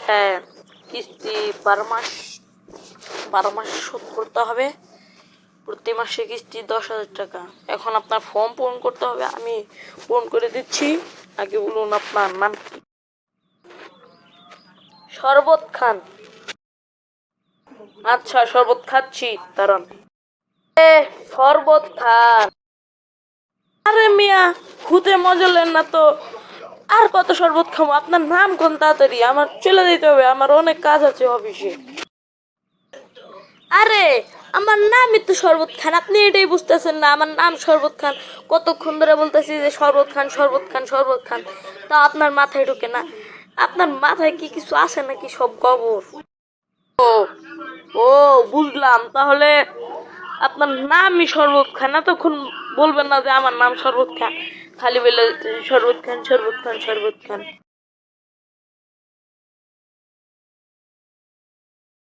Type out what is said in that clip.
হ্যাঁ, কিস্তি 12 মাস শোধ করতে হবে। প্রতি মাসে কিস্তি 10,000 টাকা। এখন আপনার ফর্ম পূরণ করতে হবে, আমি পূরণ করে দিচ্ছি। আগে বলুন আপনার নাম কি? শরবত খান। আচ্ছা, শরবত খাচ্ছি, দাঁড়ান। শরবত খান। আরে মিয়া, খুদে মজা লেন না তো। আর কত শরবত খাবো? আপনার নাম কোন? তাড়াতাড়ি, আমার চলে যেতে হবে, আমার অনেক কাজ আছে অফিসে। আরে, আমার নামই তো শরবত খান, আপনি এটাই বুঝতেছেন না? আমার নাম শরবত খান। কতক্ষণ ধরে বলতেছি যে শরবত খান, শরবত খান, শরবত খান, তা আপনার মাথায় ঢুকে না? আপনার মাথায় কি কিছু আছে নাকি? সব গোবর। ও, ও, বুঝলাম। তাহলে আপনার নামই শরবত খান, এতক্ষণ বলবেন না যে আমার নাম শরবত খান? খালি বলে শরবত খান, শরবত খান, শরবত খান।